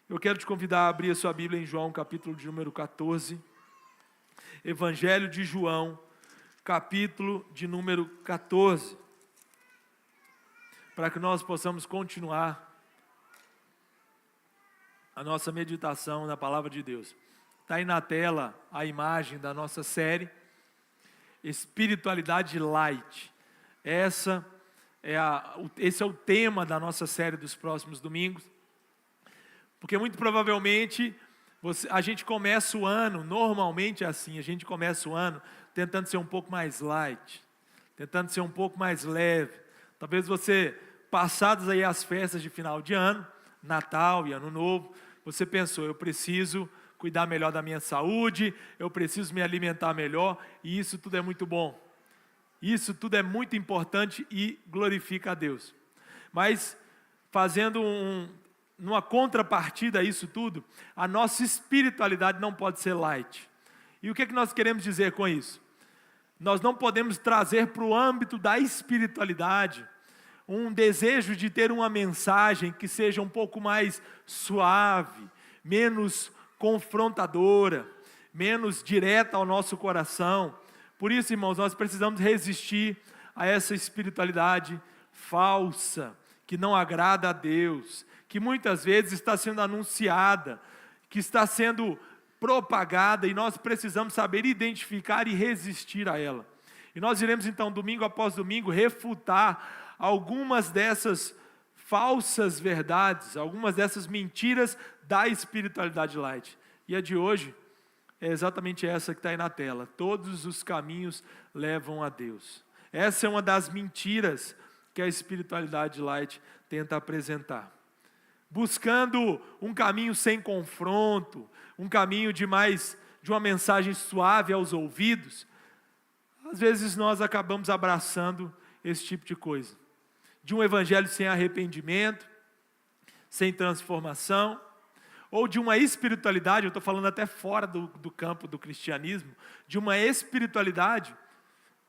Eu quero te convidar a abrir a sua Bíblia em João, capítulo de número 14. Evangelho de João, capítulo de número 14. Para que nós possamos continuar a nossa meditação na Palavra de Deus. Está aí na tela a imagem da nossa série, Espiritualidade Light. Esse é o tema da nossa série dos próximos domingos. Porque muito provavelmente a gente começa o ano, normalmente é assim, a gente começa o ano tentando ser um pouco mais light, tentando ser um pouco mais leve. Talvez você, passadas aí as festas de final de ano, Natal e Ano Novo, você pensou, eu preciso cuidar melhor da minha saúde, eu preciso me alimentar melhor, e isso tudo é muito bom. Isso tudo é muito importante e glorifica a Deus. Mas, fazendo numa contrapartida a isso tudo, a nossa espiritualidade não pode ser light. E o que nós queremos dizer com isso? Nós não podemos trazer para o âmbito da espiritualidade um desejo de ter uma mensagem que seja um pouco mais suave, menos confrontadora, menos direta ao nosso coração. Por isso, irmãos, nós precisamos resistir a essa espiritualidade falsa, que não agrada a Deus, que muitas vezes está sendo anunciada, que está sendo propagada, e nós precisamos saber identificar e resistir a ela. E nós iremos então, domingo após domingo, refutar algumas dessas falsas verdades, algumas dessas mentiras da espiritualidade light. E a de hoje é exatamente essa que está aí na tela: todos os caminhos levam a Deus. Essa é uma das mentiras que a espiritualidade light tenta apresentar. Buscando um caminho sem confronto, um caminho de uma mensagem suave aos ouvidos, às vezes nós acabamos abraçando esse tipo de coisa. De um evangelho sem arrependimento, sem transformação, ou de uma espiritualidade, eu estou falando até fora do campo do cristianismo, de uma espiritualidade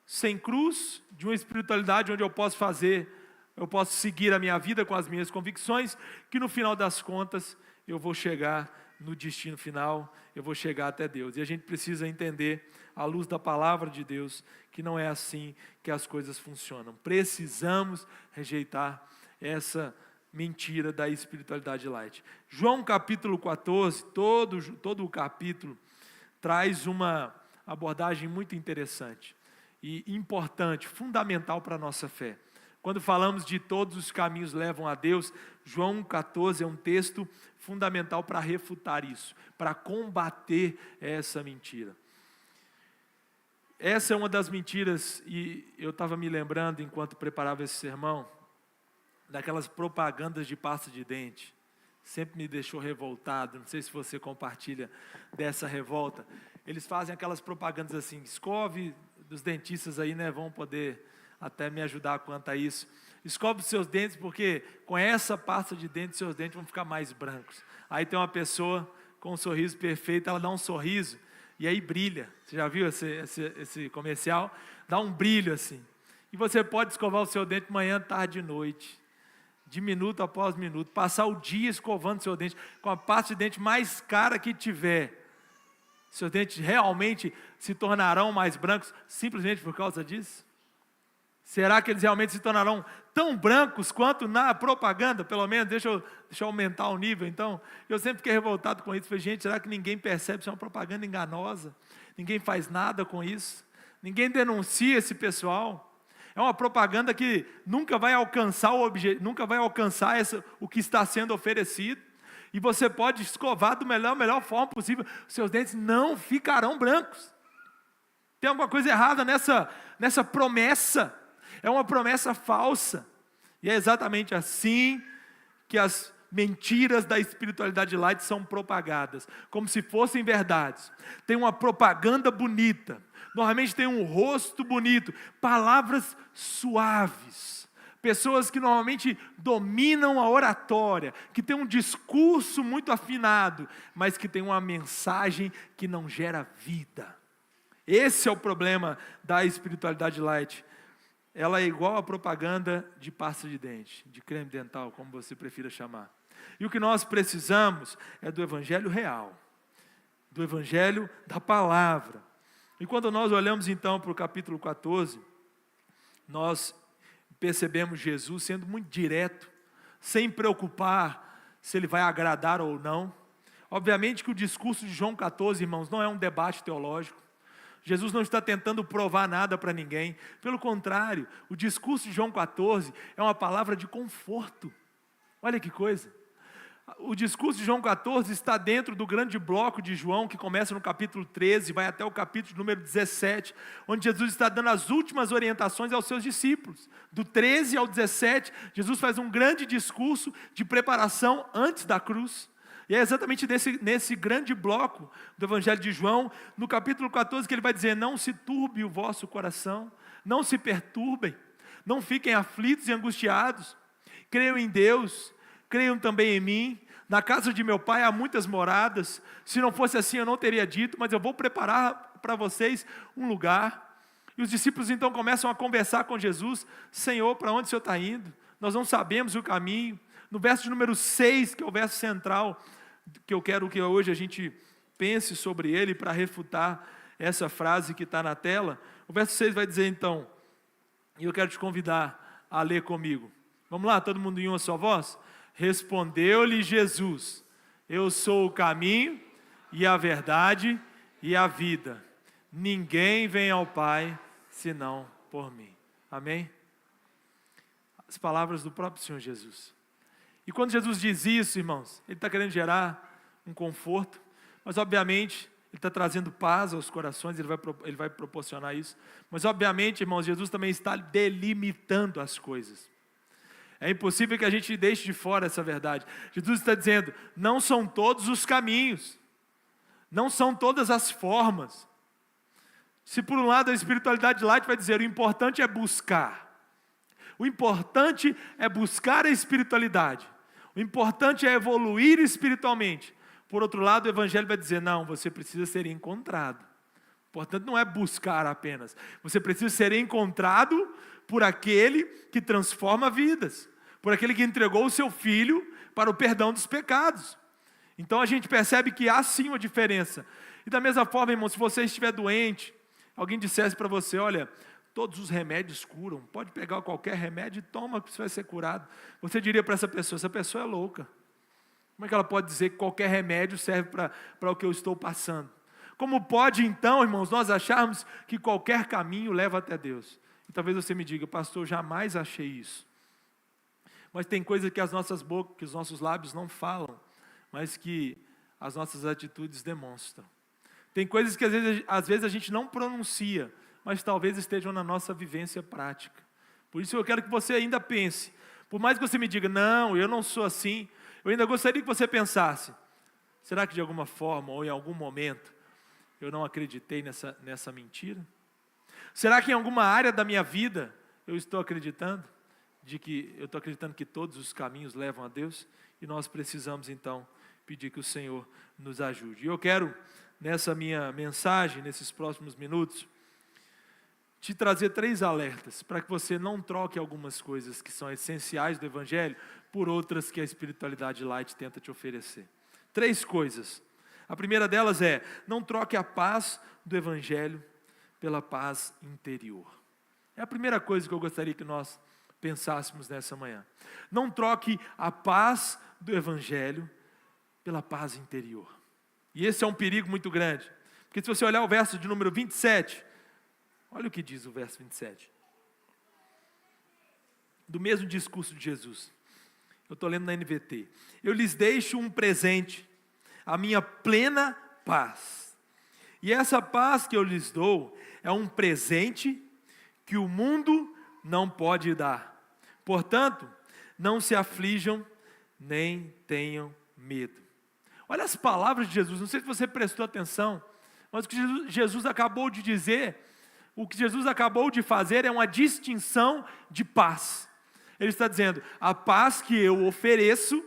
sem cruz, de uma espiritualidade onde eu posso seguir a minha vida com as minhas convicções, que no final das contas eu vou chegar no destino final, eu vou chegar até Deus. E a gente precisa entender, à luz da palavra de Deus, que não é assim que as coisas funcionam. Precisamos rejeitar essa mentira da espiritualidade light. João capítulo 14, todo o capítulo traz uma abordagem muito interessante e importante, fundamental para a nossa fé. Quando falamos de todos os caminhos levam a Deus, João 14 é um texto fundamental para refutar isso, para combater essa mentira. Essa é uma das mentiras, e eu estava me lembrando, enquanto preparava esse sermão, daquelas propagandas de pasta de dente. Sempre me deixou revoltado, não sei se você compartilha dessa revolta. Eles fazem aquelas propagandas assim, escove, dos dentistas aí, né, vão poder até me ajudar quanto a isso. Escove os seus dentes, porque com essa pasta de dente, seus dentes vão ficar mais brancos. Aí tem uma pessoa com um sorriso perfeito, ela dá um sorriso, e aí brilha. Você já viu esse comercial? Dá um brilho assim. E você pode escovar o seu dente manhã, tarde e noite, de minuto após minuto, passar o dia escovando seu dente, com a pasta de dente mais cara que tiver. Seus dentes realmente se tornarão mais brancos, simplesmente por causa disso? Será que eles realmente se tornarão tão brancos quanto na propaganda? Pelo menos, deixa eu aumentar o nível. Então, eu sempre fiquei revoltado com isso. Falei, gente, será que ninguém percebe se é uma propaganda enganosa? Ninguém faz nada com isso? Ninguém denuncia esse pessoal? É uma propaganda que nunca vai alcançar o que está sendo oferecido. E você pode escovar da melhor forma possível. Seus dentes não ficarão brancos. Tem alguma coisa errada nessa promessa. É uma promessa falsa. E é exatamente assim que as mentiras da espiritualidade light são propagadas, como se fossem verdades. Tem uma propaganda bonita, normalmente tem um rosto bonito, palavras suaves, pessoas que normalmente dominam a oratória, que têm um discurso muito afinado, mas que têm uma mensagem que não gera vida. Esse é o problema da espiritualidade light. Ela é igual a propaganda de pasta de dente, de creme dental, como você prefira chamar. E o que nós precisamos é do evangelho real, do evangelho da palavra. E quando nós olhamos então para o capítulo 14, nós percebemos Jesus sendo muito direto, sem preocupar se ele vai agradar ou não. Obviamente que o discurso de João 14, irmãos, não é um debate teológico. Jesus não está tentando provar nada para ninguém. Pelo contrário, o discurso de João 14 é uma palavra de conforto. Olha que coisa. O discurso de João 14 está dentro do grande bloco de João, que começa no capítulo 13, vai até o capítulo número 17, onde Jesus está dando as últimas orientações aos seus discípulos. Do 13 ao 17, Jesus faz um grande discurso de preparação antes da cruz. E é exatamente nesse grande bloco do Evangelho de João, no capítulo 14, que ele vai dizer: não se turbe o vosso coração, não se perturbem, não fiquem aflitos e angustiados, creiam em Deus, creiam também em mim. Na casa de meu pai há muitas moradas, se não fosse assim eu não teria dito, mas eu vou preparar para vocês um lugar. E os discípulos então começam a conversar com Jesus: Senhor, para onde o Senhor está indo? Nós não sabemos o caminho. No verso de número 6, que é o verso central, que eu quero que hoje a gente pense sobre ele para refutar essa frase que está na tela. O verso 6 vai dizer então, e eu quero te convidar a ler comigo. Vamos lá, todo mundo em uma só voz? Respondeu-lhe Jesus: eu sou o caminho e a verdade e a vida. Ninguém vem ao Pai senão por mim. Amém? As palavras do próprio Senhor Jesus. E quando Jesus diz isso, irmãos, Ele está querendo gerar um conforto, mas obviamente Ele está trazendo paz aos corações, Ele vai proporcionar isso. Mas obviamente, irmãos, Jesus também está delimitando as coisas. É impossível que a gente deixe de fora essa verdade. Jesus está dizendo: não são todos os caminhos, não são todas as formas. Se por um lado a espiritualidade light vai dizer: o importante é buscar. O importante é buscar a espiritualidade. O importante é evoluir espiritualmente. Por outro lado, o Evangelho vai dizer: não, você precisa ser encontrado. Portanto, não é buscar apenas. Você precisa ser encontrado por aquele que transforma vidas. Por aquele que entregou o seu Filho para o perdão dos pecados. Então a gente percebe que há sim uma diferença. E da mesma forma, irmão, se você estiver doente, alguém dissesse para você: olha, todos os remédios curam, pode pegar qualquer remédio e toma que você vai ser curado. Você diria para essa pessoa é louca. Como é que ela pode dizer que qualquer remédio serve para o que eu estou passando? Como pode então, irmãos, nós acharmos que qualquer caminho leva até Deus? E talvez você me diga: pastor, eu jamais achei isso. Mas tem coisa que as nossas bocas, que os nossos lábios não falam, mas que as nossas atitudes demonstram. Tem coisas que às vezes a gente não pronuncia, mas talvez estejam na nossa vivência prática. Por isso eu quero que você ainda pense, por mais que você me diga: não, eu não sou assim, eu ainda gostaria que você pensasse: será que de alguma forma ou em algum momento eu não acreditei nessa mentira? Será que em alguma área da minha vida eu estou acreditando que todos os caminhos levam a Deus? E nós precisamos então pedir que o Senhor nos ajude. E eu quero, nessa minha mensagem, nesses próximos minutos, te trazer 3 alertas, para que você não troque algumas coisas que são essenciais do Evangelho por outras que a espiritualidade light tenta te oferecer. 3 coisas. A primeira delas é: não troque a paz do Evangelho pela paz interior. É a primeira coisa que eu gostaria que nós pensássemos nessa manhã. Não troque a paz do Evangelho pela paz interior. E esse é um perigo muito grande, porque se você olhar o verso de número 27, olha o que diz o verso 27. Do mesmo discurso de Jesus. Eu estou lendo na NVT. Eu lhes deixo um presente, a minha plena paz. E essa paz que eu lhes dou é um presente que o mundo não pode dar. Portanto, não se aflijam, nem tenham medo. Olha as palavras de Jesus, não sei se você prestou atenção, mas o que Jesus acabou de dizer, o que Jesus acabou de fazer é uma distinção de paz. Ele está dizendo: a paz que eu ofereço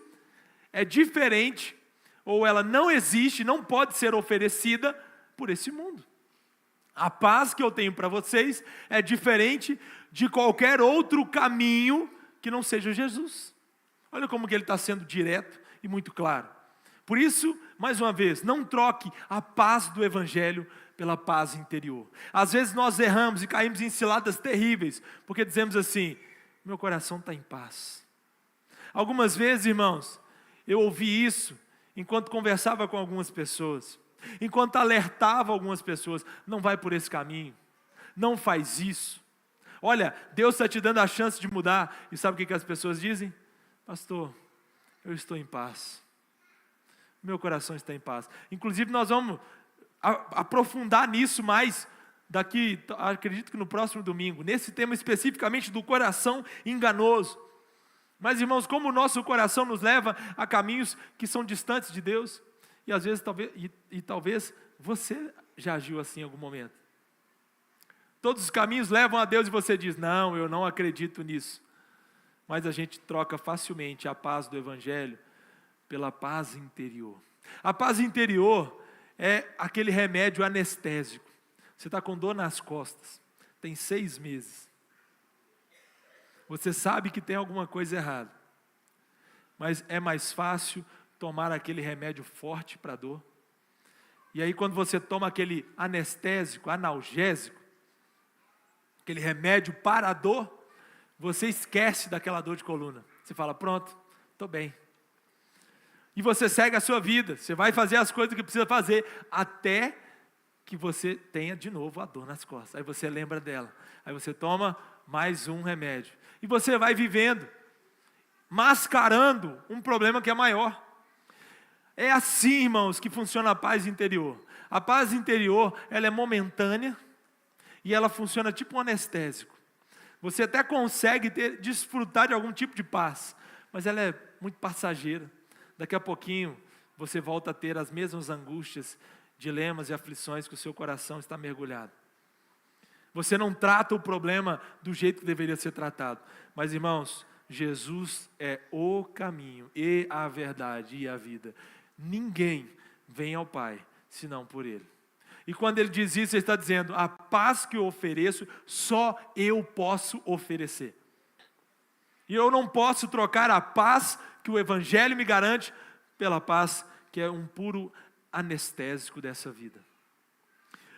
é diferente, ou ela não existe, não pode ser oferecida por esse mundo. A paz que eu tenho para vocês é diferente de qualquer outro caminho que não seja Jesus. Olha como que ele está sendo direto, e muito claro. Por isso, mais uma vez, não troque a paz do Evangelho pela paz interior. Às vezes nós erramos e caímos em ciladas terríveis, porque dizemos assim: meu coração está em paz. Algumas vezes, irmãos, eu ouvi isso enquanto conversava com algumas pessoas, enquanto alertava algumas pessoas: não vai por esse caminho, não faz isso. Olha, Deus está te dando a chance de mudar. E sabe o que as pessoas dizem? Pastor, eu estou em paz. Meu coração está em paz. Inclusive nós vamos aprofundar nisso mais daqui, acredito que no próximo domingo, nesse tema especificamente do coração enganoso. Mas, irmãos, como o nosso coração nos leva a caminhos que são distantes de Deus, e às vezes talvez você já agiu assim em algum momento. Todos os caminhos levam a Deus e você diz: não, eu não acredito nisso. Mas a gente troca facilmente a paz do Evangelho pela paz interior. A paz interior é aquele remédio anestésico. Você está com dor nas costas, tem 6 meses. Você sabe que tem alguma coisa errada, mas é mais fácil tomar aquele remédio forte para a dor. E aí quando você toma aquele anestésico, analgésico, aquele remédio para a dor, você esquece daquela dor de coluna. Você fala: pronto, estou bem. E você segue a sua vida, você vai fazer as coisas que precisa fazer, até que você tenha de novo a dor nas costas. Aí você lembra dela, aí você toma mais um remédio. E você vai vivendo, mascarando um problema que é maior. É assim, irmãos, que funciona a paz interior. A paz interior, ela é momentânea, e ela funciona tipo um anestésico. Você até consegue desfrutar de algum tipo de paz, mas ela é muito passageira. Daqui a pouquinho, você volta a ter as mesmas angústias, dilemas e aflições que o seu coração está mergulhado. Você não trata o problema do jeito que deveria ser tratado. Mas, irmãos, Jesus é o caminho e a verdade e a vida. Ninguém vem ao Pai senão por Ele. E quando Ele diz isso, Ele está dizendo: a paz que eu ofereço, só eu posso oferecer. E eu não posso trocar a paz que o Evangelho me garante pela paz que é um puro anestésico dessa vida.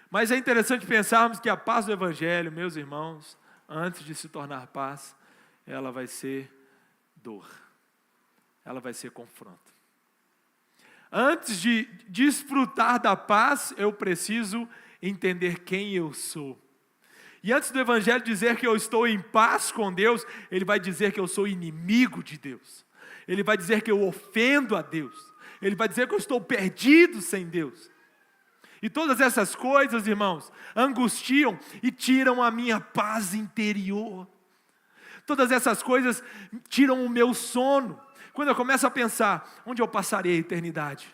Mas é interessante pensarmos que a paz do Evangelho, meus irmãos, antes de se tornar paz, ela vai ser dor, ela vai ser confronto. Antes de desfrutar da paz, eu preciso entender quem eu sou. E antes do Evangelho dizer que eu estou em paz com Deus, ele vai dizer que eu sou inimigo de Deus. Ele vai dizer que eu ofendo a Deus. Ele vai dizer que eu estou perdido sem Deus. E todas essas coisas, irmãos, angustiam e tiram a minha paz interior. Todas essas coisas tiram o meu sono. Quando eu começo a pensar: onde eu passarei a eternidade?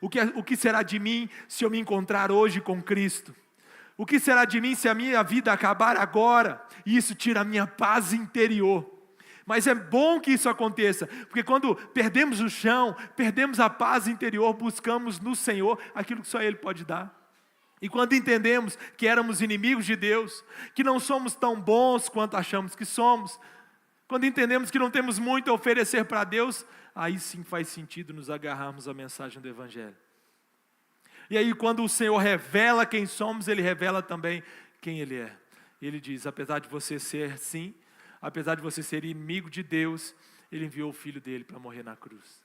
O que será de mim se eu me encontrar hoje com Cristo? O que será de mim se a minha vida acabar agora? E isso tira a minha paz interior. Mas é bom que isso aconteça, porque quando perdemos o chão, perdemos a paz interior, buscamos no Senhor aquilo que só Ele pode dar. E quando entendemos que éramos inimigos de Deus, que não somos tão bons quanto achamos que somos, quando entendemos que não temos muito a oferecer para Deus, aí sim faz sentido nos agarrarmos à mensagem do Evangelho. E aí quando o Senhor revela quem somos, Ele revela também quem Ele é. Ele diz: apesar de você ser sim, apesar de você ser inimigo de Deus, Ele enviou o Filho dele para morrer na cruz.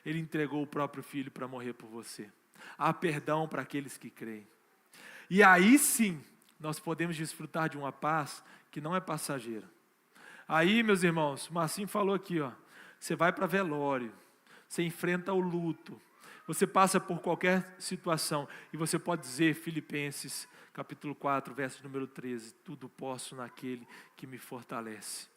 Ele entregou o próprio Filho para morrer por você. Há perdão para aqueles que creem. E aí sim, nós podemos desfrutar de uma paz que não é passageira. Aí, meus irmãos, o Marcinho falou aqui, você vai para velório, você enfrenta o luto, você passa por qualquer situação, e você pode dizer, Filipenses capítulo 4, verso número 13, tudo posso naquele que me fortalece.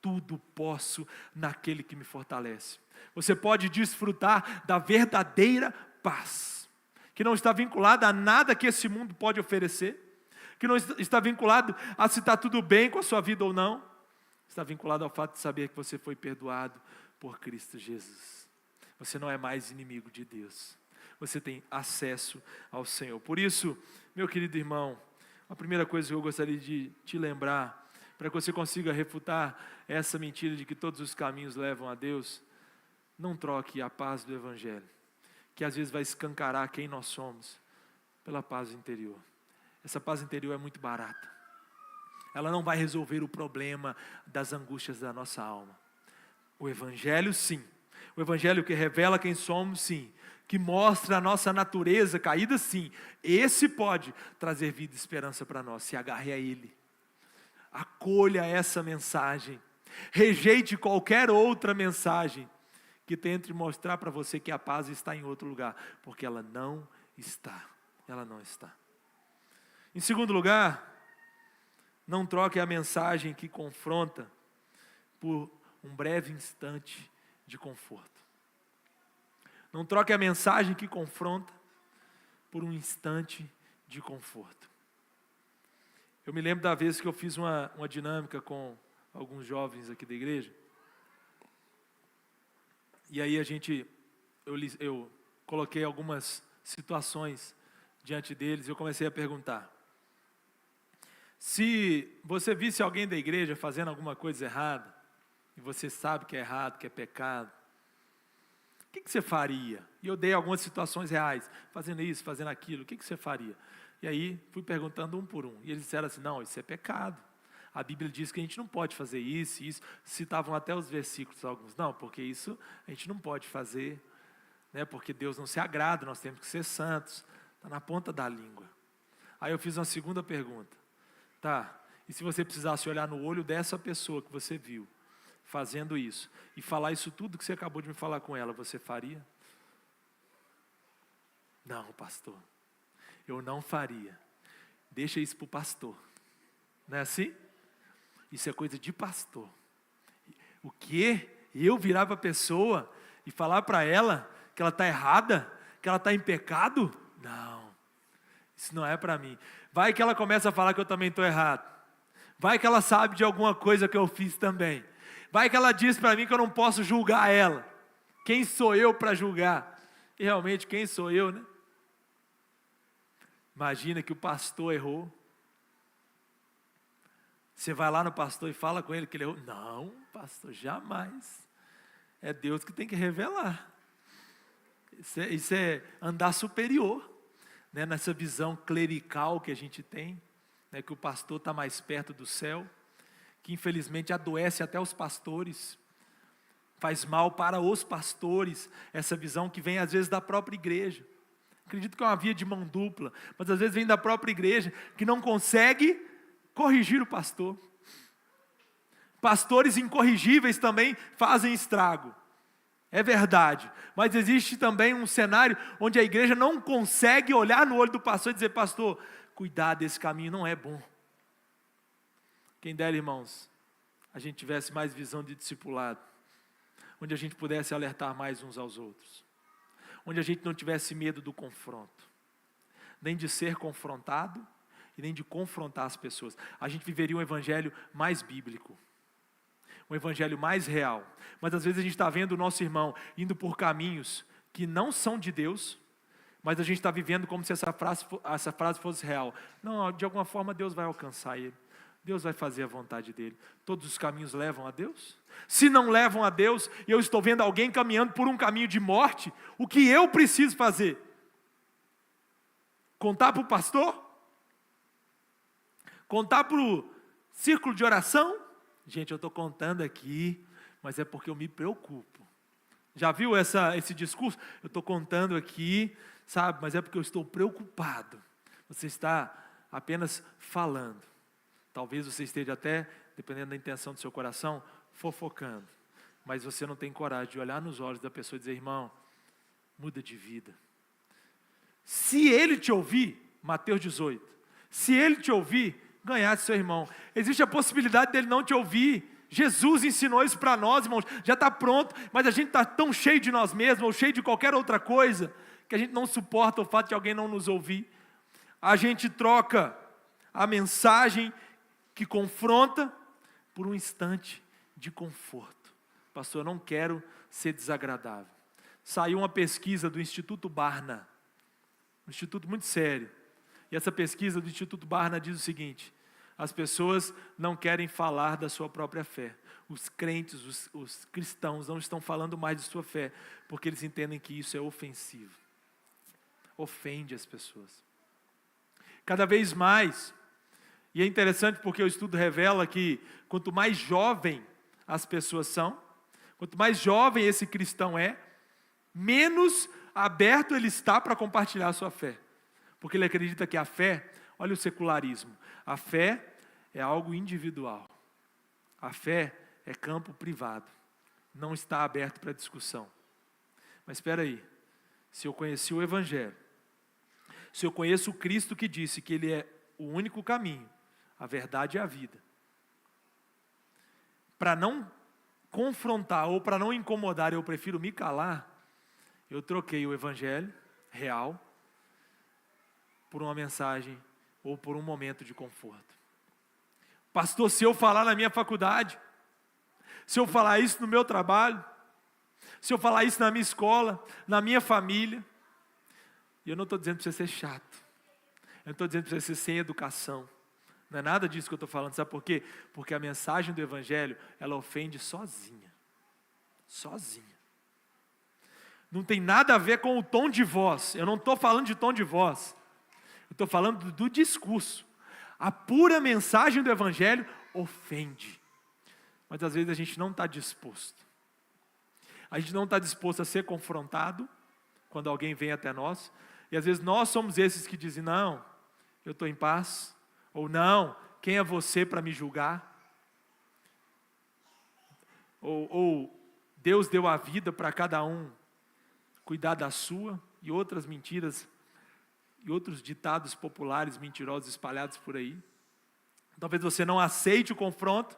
Tudo posso naquele que me fortalece. Você pode desfrutar da verdadeira paz, que não está vinculada a nada que esse mundo pode oferecer, que não está vinculado a se está tudo bem com a sua vida ou não, está vinculado ao fato de saber que você foi perdoado por Cristo Jesus. Você não é mais inimigo de Deus. Você tem acesso ao Senhor. Por isso, meu querido irmão, a primeira coisa que eu gostaria de te lembrar, para que você consiga refutar essa mentira de que todos os caminhos levam a Deus, Não troque a paz do Evangelho, que às vezes vai escancarar quem nós somos, pela paz interior. Essa paz interior é muito barata. Ela não vai resolver o problema das angústias da nossa alma. O Evangelho, sim. O Evangelho que revela quem somos, sim. Que mostra a nossa natureza caída, sim. Esse pode trazer vida e esperança para nós. Se agarre a Ele. Acolha essa mensagem. Rejeite qualquer outra mensagem que tente mostrar para você que a paz está em outro lugar. Porque ela não está. Ela não está. Em segundo lugar, não troque a mensagem que confronta por um breve instante de conforto. Não troque a mensagem que confronta por um instante de conforto. Eu me lembro da vez que eu fiz uma dinâmica com alguns jovens aqui da igreja. E aí eu coloquei algumas situações diante deles e eu comecei a perguntar: se você visse alguém da igreja fazendo alguma coisa errada, e você sabe que é errado, que é pecado, o que você faria? E eu dei algumas situações reais, fazendo isso, fazendo aquilo, o que você faria? E aí fui perguntando um por um, e eles disseram assim: não, isso é pecado. A Bíblia diz que a gente não pode fazer isso, e isso. Citavam até os versículos alguns. Não, porque isso a gente não pode fazer, né? Porque Deus não se agrada, nós temos que ser santos. Está na ponta da língua. Aí eu fiz uma segunda pergunta. Tá, e se você precisasse olhar no olho dessa pessoa que você viu fazendo isso, e falar isso tudo que você acabou de me falar com ela, você faria? Não, pastor, eu não faria. Deixa isso para o pastor. Não é assim? Isso é coisa de pastor. O quê? Eu virar para a pessoa e falar para ela que ela está errada? Que ela está em pecado? Não, isso não é para mim. Vai que ela começa a falar que eu também estou errado. Vai que ela sabe de alguma coisa que eu fiz também. Vai que ela diz para mim que eu não posso julgar ela. Quem sou eu para julgar? E realmente, quem sou eu, né? Imagina que o pastor errou. Você vai lá no pastor e fala com ele que ele errou. Não, pastor, jamais. É Deus que tem que revelar. Isso é andar superior, né? Nessa visão clerical que a gente tem, né? Que o pastor está mais perto do céu, que infelizmente adoece até os pastores, faz mal para os pastores, essa visão que vem às vezes da própria igreja. Acredito que é uma via de mão dupla, mas às vezes vem da própria igreja, que não consegue corrigir o pastor. Pastores incorrigíveis também fazem estrago. É verdade, mas existe também um cenário onde a igreja não consegue olhar no olho do pastor e dizer: pastor, cuidado, esse caminho não é bom. Quem dera, irmãos, a gente tivesse mais visão de discipulado, onde a gente pudesse alertar mais uns aos outros, onde a gente não tivesse medo do confronto, nem de ser confrontado e nem de confrontar as pessoas. A gente viveria um evangelho mais bíblico, um evangelho mais real. Mas às vezes a gente está vendo o nosso irmão indo por caminhos que não são de Deus, mas a gente está vivendo como se essa frase fosse real. Não, de alguma forma Deus vai alcançar ele. Deus vai fazer a vontade dele. Todos os caminhos levam a Deus? Se não levam a Deus, e eu estou vendo alguém caminhando por um caminho de morte, o que eu preciso fazer? Contar para o pastor? Contar para o círculo de oração? Gente, eu estou contando aqui, mas é porque eu me preocupo. Já viu esse discurso? Eu estou contando aqui, sabe, mas é porque eu estou preocupado. Você está apenas falando. Talvez você esteja até, dependendo da intenção do seu coração, fofocando. Mas você não tem coragem de olhar nos olhos da pessoa e dizer: irmão, muda de vida. Se ele te ouvir, Mateus 18, se ele te ouvir, ganhasse seu irmão. Existe a possibilidade dele não te ouvir. Jesus ensinou isso para nós, irmãos. Já está pronto, mas a gente está tão cheio de nós mesmos, ou cheio de qualquer outra coisa, que a gente não suporta o fato de alguém não nos ouvir. A gente troca a mensagem que confronta por um instante de conforto. Pastor, eu não quero ser desagradável. Saiu uma pesquisa do Instituto Barna, um instituto muito sério. E essa pesquisa do Instituto Barna diz o seguinte: As pessoas não querem falar da sua própria fé. Os crentes, os cristãos não estão falando mais de sua fé, porque eles entendem que isso é ofensivo. Ofende as pessoas. Cada vez mais, e é interessante porque o estudo revela que quanto mais jovem as pessoas são, quanto mais jovem esse cristão é, menos aberto ele está para compartilhar a sua fé. Porque ele acredita que a fé, olha o secularismo, a fé é algo individual. A fé é campo privado, não está aberto para discussão. Mas espera aí, se eu conheci o Evangelho, se eu conheço o Cristo que disse que Ele é o único caminho, a verdade e a vida, para não confrontar ou para não incomodar, eu prefiro me calar, eu troquei o Evangelho real por uma mensagem ou por um momento de conforto. Pastor, se eu falar na minha faculdade, se eu falar isso no meu trabalho, se eu falar isso na minha escola, na minha família, e eu não estou dizendo para você ser chato, eu não estou dizendo para você ser sem educação, não é nada disso que eu estou falando, sabe por quê? Porque a mensagem do Evangelho, ela ofende sozinha, sozinha. Não tem nada a ver com o tom de voz, eu não estou falando de tom de voz, eu estou falando do discurso. A pura mensagem do Evangelho ofende, mas às vezes a gente não está disposto. A gente não está disposto a ser confrontado quando alguém vem até nós, e às vezes nós somos esses que dizem, não, eu estou em paz, ou não, quem é você para me julgar? Ou Deus deu a vida para cada um cuidar da sua, e outras mentiras, e outros ditados populares mentirosos espalhados por aí. Talvez você não aceite o confronto,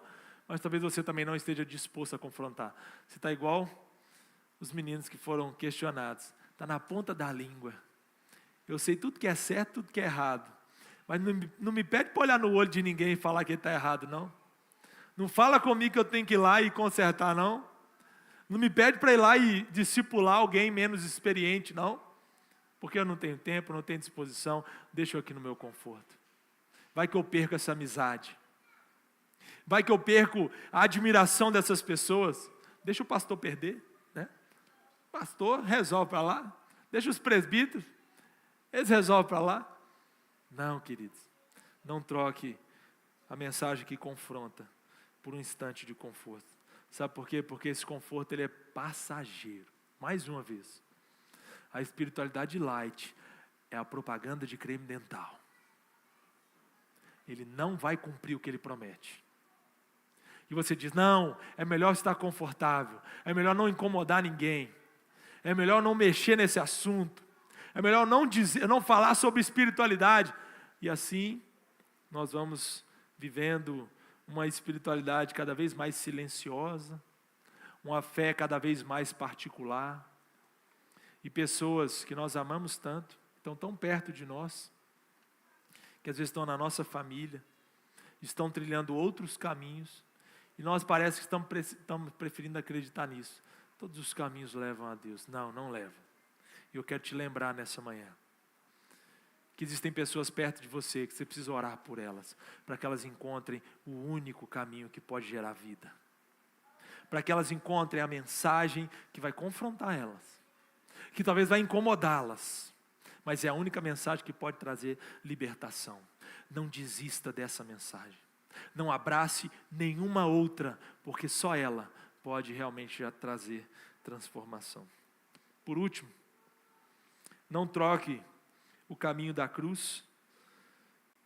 mas talvez você também não esteja disposto a confrontar. Você está igual os meninos que foram questionados. Está na ponta da língua. Eu sei tudo que é certo, tudo que é errado. Mas não me pede para olhar no olho de ninguém e falar que ele está errado, não. Não fala comigo que eu tenho que ir lá e consertar, não. Não me pede para ir lá e discipular alguém menos experiente, não. Porque eu não tenho tempo, não tenho disposição, deixa eu aqui no meu conforto. Vai que eu perco essa amizade. Vai que eu perco a admiração dessas pessoas. Deixa o pastor perder, né? O pastor resolve para lá. Deixa os presbíteros, eles resolvem para lá. Não, queridos, não troque a mensagem que confronta por um instante de conforto. Sabe por quê? Porque esse conforto ele é passageiro. Mais uma vez. A espiritualidade light é a propaganda de creme dental. Ele não vai cumprir o que ele promete. E você diz, não, é melhor estar confortável, é melhor não incomodar ninguém, é melhor não mexer nesse assunto, é melhor não falar sobre espiritualidade. E assim, nós vamos vivendo uma espiritualidade cada vez mais silenciosa, uma fé cada vez mais particular, e pessoas que nós amamos tanto, estão tão perto de nós, que às vezes estão na nossa família, estão trilhando outros caminhos, e nós parece que estamos preferindo acreditar nisso. Todos os caminhos levam a Deus. Não, não levam. E eu quero te lembrar nessa manhã, que existem pessoas perto de você, que você precisa orar por elas, para que elas encontrem o único caminho que pode gerar vida. Para que elas encontrem a mensagem que vai confrontar elas, que talvez vai incomodá-las, mas é a única mensagem que pode trazer libertação. Não desista dessa mensagem. Não abrace nenhuma outra, porque só ela pode realmente já trazer transformação. Por último, não troque o caminho da cruz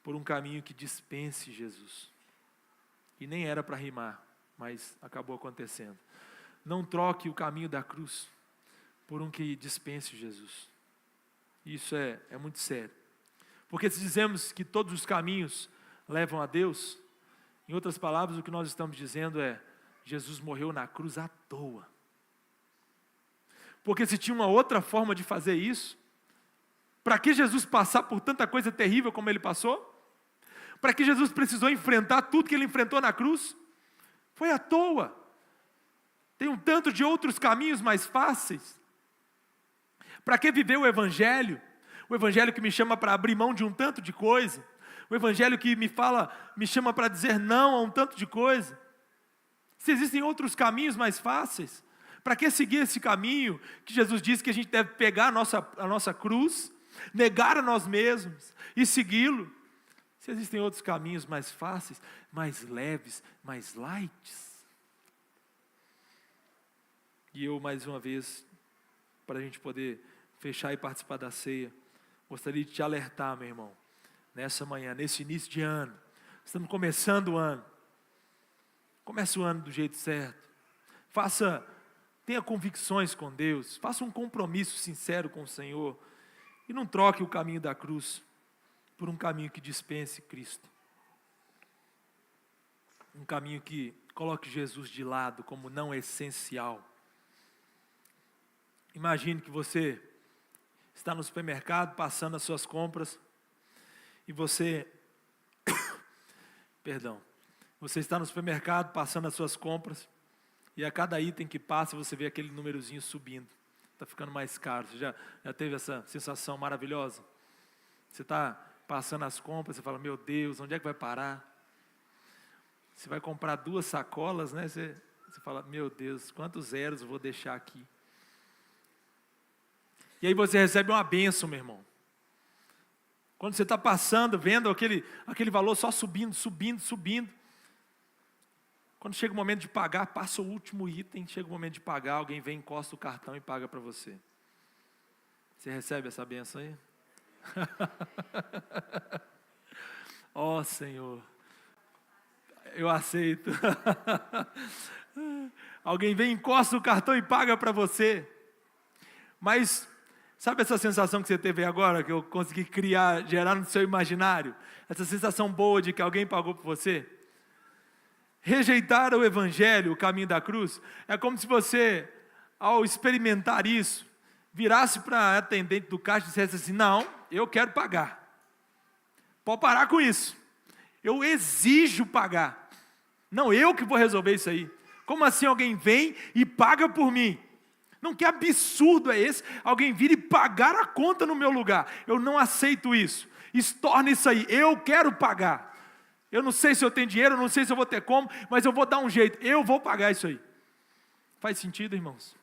por um caminho que dispense Jesus. E nem era para rimar, mas acabou acontecendo. Não troque o caminho da cruz por um que dispense Jesus. Isso é muito sério. Porque se dizemos que todos os caminhos levam a Deus, em outras palavras, o que nós estamos dizendo é, Jesus morreu na cruz à toa. Porque se tinha uma outra forma de fazer isso, para que Jesus passar por tanta coisa terrível como ele passou? Para que Jesus precisou enfrentar tudo que ele enfrentou na cruz? Foi à toa. Tem um tanto de outros caminhos mais fáceis. Para que viver o Evangelho? O Evangelho que me chama para abrir mão de um tanto de coisa. O Evangelho que me chama para dizer não a um tanto de coisa. Se existem outros caminhos mais fáceis, para que seguir esse caminho que Jesus disse que a gente deve pegar a nossa cruz, negar a nós mesmos e segui-lo? Se existem outros caminhos mais fáceis, mais leves, mais light. E eu, mais uma vez, para a gente poder fechar e participar da ceia, gostaria de te alertar, meu irmão, nessa manhã, nesse início de ano. Estamos começando o ano. Comece o ano do jeito certo. Tenha convicções com Deus. Faça um compromisso sincero com o Senhor. E não troque o caminho da cruz por um caminho que dispense Cristo. Um caminho que coloque Jesus de lado como não essencial. Imagine que você está no supermercado passando as suas compras e você você está no supermercado passando as suas compras e a cada item que passa você vê aquele númerozinho subindo, está ficando mais caro. Você já teve essa sensação maravilhosa? Você está passando as compras, você fala, meu Deus, onde é que vai parar? Você vai comprar 2 sacolas, né? Você fala, meu Deus, quantos zeros eu vou deixar aqui? E aí você recebe uma bênção, meu irmão. Quando você está passando, vendo aquele valor só subindo. Quando chega o momento de pagar, passa o último item, chega o momento de pagar, alguém vem, encosta o cartão e paga para você. Você recebe essa bênção aí? Ó Senhor, eu aceito. Alguém vem, encosta o cartão e paga para você. Mas sabe essa sensação que você teve agora, que eu consegui gerar no seu imaginário? Essa sensação boa de que alguém pagou por você? Rejeitar o Evangelho, o caminho da cruz, é como se você, ao experimentar isso, virasse para a atendente do caixa e dissesse assim, não, eu quero pagar. Pode parar com isso. Eu exijo pagar. Não, eu que vou resolver isso aí. Como assim alguém vem e paga por mim? Não, que absurdo é esse? Alguém vir e pagar a conta no meu lugar. Eu não aceito isso. Estorna isso aí. Eu quero pagar. Eu não sei se eu tenho dinheiro, eu não sei se eu vou ter como, mas eu vou dar um jeito. Eu vou pagar isso aí. Faz sentido, irmãos?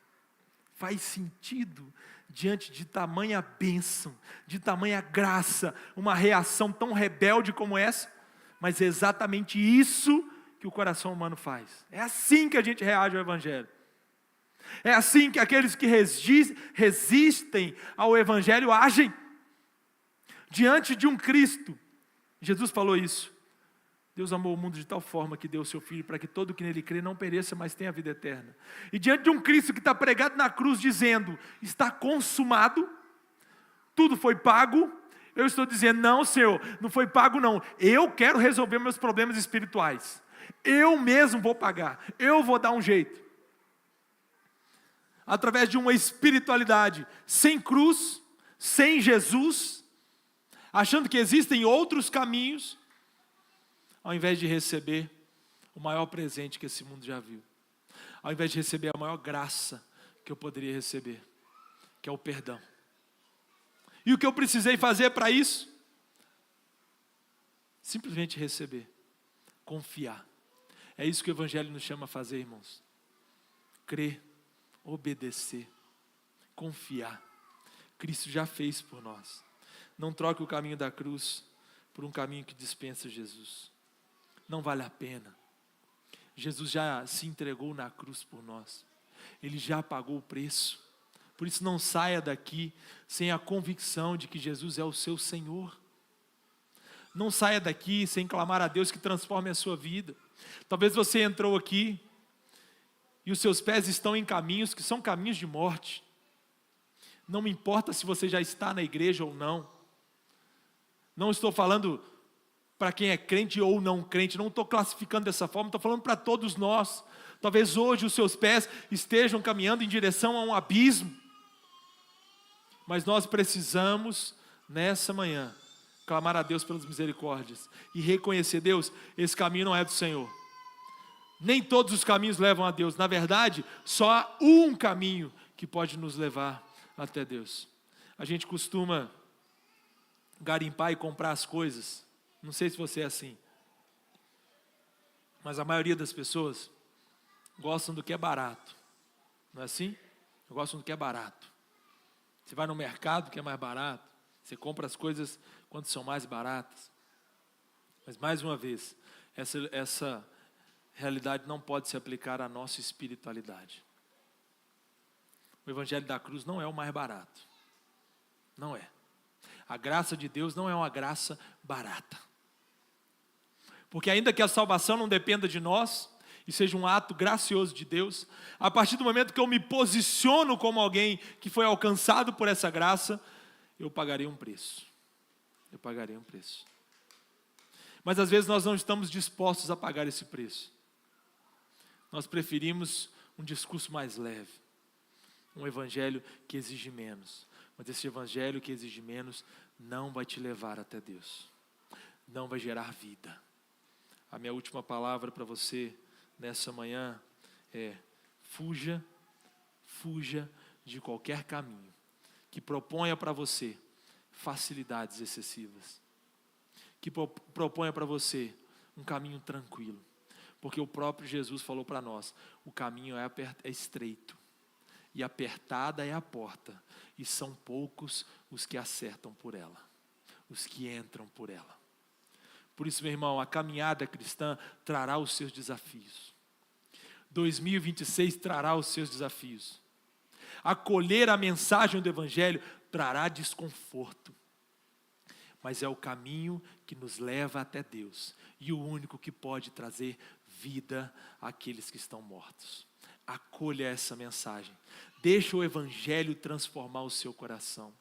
Faz sentido diante de tamanha bênção, de tamanha graça, uma reação tão rebelde como essa? Mas é exatamente isso que o coração humano faz. É assim que a gente reage ao Evangelho. É assim que aqueles que resistem ao Evangelho agem. Diante de um Cristo, Jesus falou isso. Deus amou o mundo de tal forma que deu o seu Filho para que todo que nele crê não pereça, mas tenha a vida eterna. E diante de um Cristo que está pregado na cruz dizendo, está consumado, tudo foi pago, eu estou dizendo, não Senhor, não foi pago não, eu quero resolver meus problemas espirituais, eu mesmo vou pagar, eu vou dar um jeito. Através de uma espiritualidade sem cruz, sem Jesus, achando que existem outros caminhos, ao invés de receber o maior presente que esse mundo já viu, ao invés de receber a maior graça que eu poderia receber, que é o perdão. E o que eu precisei fazer para isso? Simplesmente receber, confiar. É isso que o Evangelho nos chama a fazer, irmãos. Crer, obedecer, confiar. Cristo já fez por nós. Não troque o caminho da cruz por um caminho que dispensa Jesus. Não vale a pena. Jesus já se entregou na cruz por nós. Ele já pagou o preço. Por isso não saia daqui sem a convicção de que Jesus é o seu Senhor. Não saia daqui sem clamar a Deus que transforme a sua vida. Talvez você entrou aqui e os seus pés estão em caminhos que são caminhos de morte. Não me importa se você já está na igreja ou não. Não estou falando para quem é crente ou não crente, não estou classificando dessa forma, estou falando para todos nós. Talvez hoje os seus pés estejam caminhando em direção a um abismo, mas nós precisamos, nessa manhã, clamar a Deus pelas misericórdias e reconhecer, Deus, esse caminho não é do Senhor. Nem todos os caminhos levam a Deus, na verdade, só há um caminho que pode nos levar até Deus. A gente costuma garimpar e comprar as coisas Não sei se você é assim, mas a maioria das pessoas gostam do que é barato. Não é assim? Gostam do que é barato. Você vai no mercado que é mais barato, você compra as coisas quando são mais baratas. Mas mais uma vez, essa realidade não pode se aplicar à nossa espiritualidade. O Evangelho da cruz não é o mais barato. Não é. A graça de Deus não é uma graça barata. Porque ainda que a salvação não dependa de nós, e seja um ato gracioso de Deus, a partir do momento que eu me posiciono como alguém que foi alcançado por essa graça, eu pagarei um preço. Eu pagarei um preço. Mas às vezes nós não estamos dispostos a pagar esse preço. Nós preferimos um discurso mais leve, um evangelho que exige menos. Mas esse evangelho que exige menos não vai te levar até Deus. Não vai gerar vida. A minha última palavra para você nessa manhã é: fuja de qualquer caminho que proponha para você facilidades excessivas, que proponha para você um caminho tranquilo, porque o próprio Jesus falou para nós: o caminho é estreito, e apertada é a porta, e são poucos os que acertam por ela, os que entram por ela. Por isso, meu irmão, a caminhada cristã trará os seus desafios. 2026 trará os seus desafios. Acolher a mensagem do Evangelho trará desconforto. Mas é o caminho que nos leva até Deus. E o único que pode trazer vida àqueles que estão mortos. Acolha essa mensagem. Deixa o Evangelho transformar o seu coração.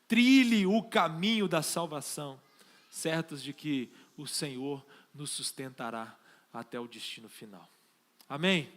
Trilhe o caminho da salvação, certos de que o Senhor nos sustentará até o destino final. Amém?